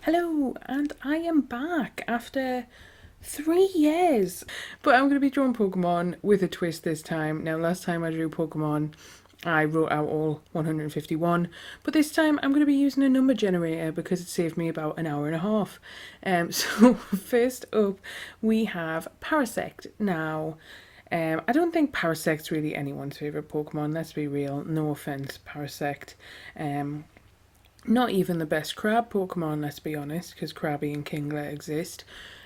Hello, and I am back after 3 years. But I'm going to be drawing Pokemon with a twist this time. Now, last time I drew Pokemon, I wrote out all 151, but this time I'm going to be using a number generator because it saved me about an hour and a half. So first up, we have Parasect. Now, I don't think Parasect's really anyone's favourite Pokemon, let's be real. No offence, Parasect. Not even the best crab Pokemon, let's be honest, because Krabby and Kingler exist.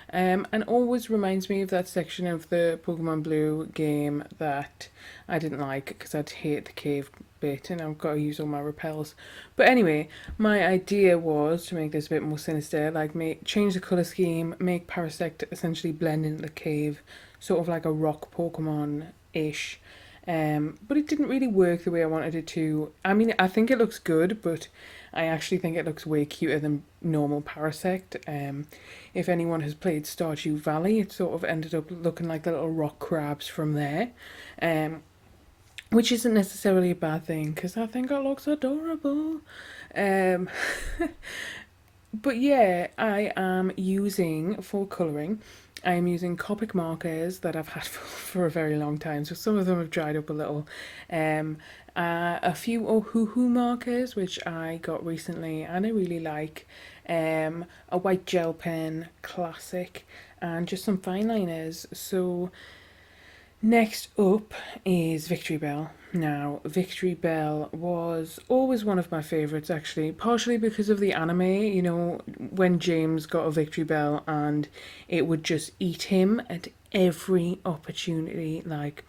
And always reminds me of that section of the Pokemon Blue game that I didn't like because I'd hate the cave bit and I've got to use all my repels. But anyway, my idea was to make this a bit more sinister, like change the colour scheme, make Parasect essentially blend into the cave, sort of like a rock Pokemon-ish. But it didn't really work the way I wanted it to. I mean, I think it looks good, but I actually think it looks way cuter than normal Parasect. If anyone has played Stardew Valley, it sort of ended up looking like the little rock crabs from there. Which isn't necessarily a bad thing, because I think it looks adorable. Um, but yeah, I am using, for colouring, I am using Copic Markers that I've had for a very long time. So some of them have dried up a little. A few Ohuhu Markers, which I got recently and I really like. A white gel pen, classic. And just some Fineliners. So next up is Victory Bell. Now, Victory Bell was always one of my favourites, actually, partially because of the anime, you know, when James got a Victory Bell and it would just eat him at every opportunity. Like,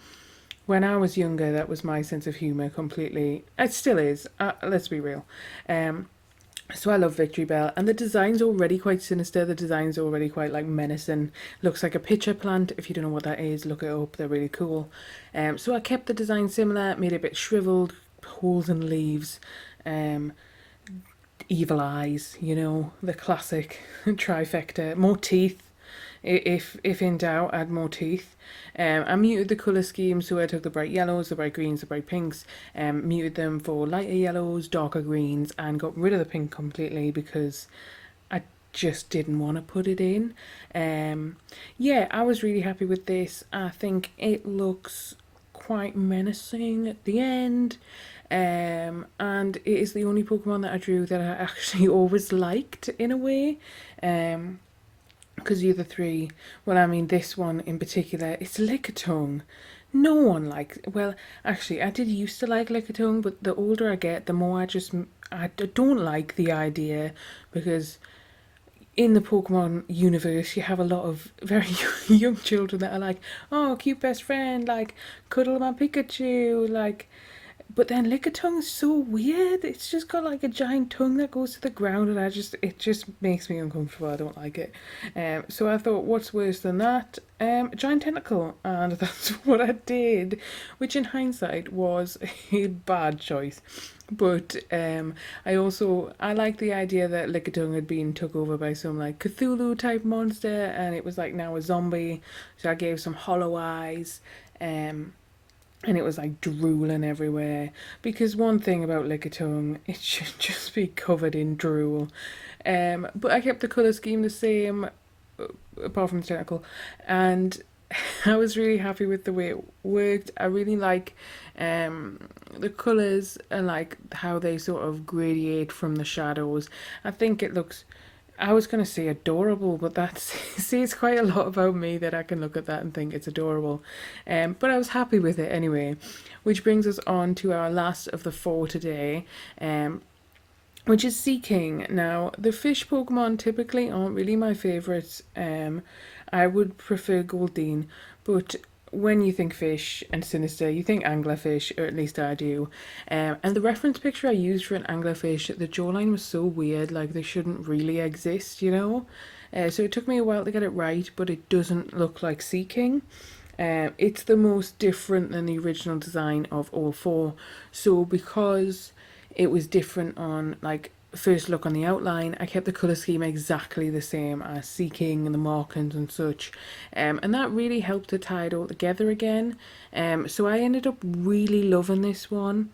when I was younger, that was my sense of humour completely. It still is, let's be real. So I love Victory Bell, and the design's already quite sinister. The design's already quite like menacing. Looks like a pitcher plant. If you don't know what that is, look it up. They're really cool. So I kept the design similar, made it a bit shriveled, holes in leaves, evil eyes. You know, the classic trifecta. More teeth. If in doubt, add more teeth. I muted the colour scheme, so I took the bright yellows, the bright greens, the bright pinks, muted them for lighter yellows, darker greens, and got rid of the pink completely because I just didn't want to put it in. Yeah, I was really happy with this. I think it looks quite menacing at the end. And it is the only Pokemon that I drew that I actually always liked in a way. Because the other three, well, I mean, this one in particular, it's Liquiton. No one likes, well, actually, I did used to like Liquiton, but the older I get, the more I don't like the idea, because in the Pokemon universe, you have a lot of very young children that are like, oh, cute best friend, like, cuddle my Pikachu, like, but then Lickitung is so weird. It's just got like a giant tongue that goes to the ground, and it just makes me uncomfortable. I don't like it. So I thought, what's worse than that? A giant tentacle, and that's what I did, which in hindsight was a bad choice. But I like the idea that Lickitung had been took over by some like Cthulhu type monster, and it was like now a zombie. So I gave some hollow eyes. And it was like drooling everywhere, because one thing about Lickitung, it should just be covered in drool. But I kept the colour scheme the same, apart from the tentacle, and I was really happy with the way it worked. I really like the colours and like how they sort of gradiate from the shadows. I think it looks, I was going to say adorable, but that says quite a lot about me that I can look at that and think it's adorable. But I was happy with it anyway, which brings us on to our last of the four today, which is Seaking. Now, the fish Pokemon typically aren't really my favourites. I would prefer Goldeen, but when you think fish and sinister, you think anglerfish, or at least I do. And the reference picture I used for an anglerfish, the jawline was so weird, like they shouldn't really exist, you know? So it took me a while to get it right, but it doesn't look like Seaking. It's the most different than the original design of all four. So because it was different on like first look on the outline, I kept the colour scheme exactly the same as Seaking and the markings and such, and that really helped to tie it all together again. So I ended up really loving this one.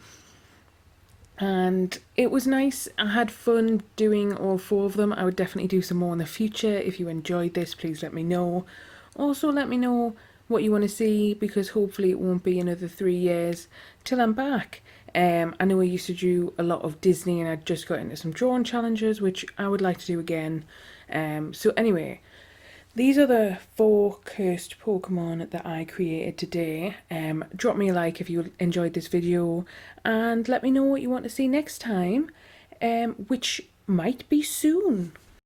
and it was nice. I had fun doing all 4 of them. I would definitely do some more in the future. If you enjoyed this, please let me know. Also let me know what you want to see, because hopefully it won't be another 3 years till I'm back. I know I used to do a lot of Disney, and I just got into some drawing challenges, which I would like to do again. So anyway, these are the 4 cursed Pokemon that I created today. Drop me a like if you enjoyed this video, and let me know what you want to see next time, which might be soon.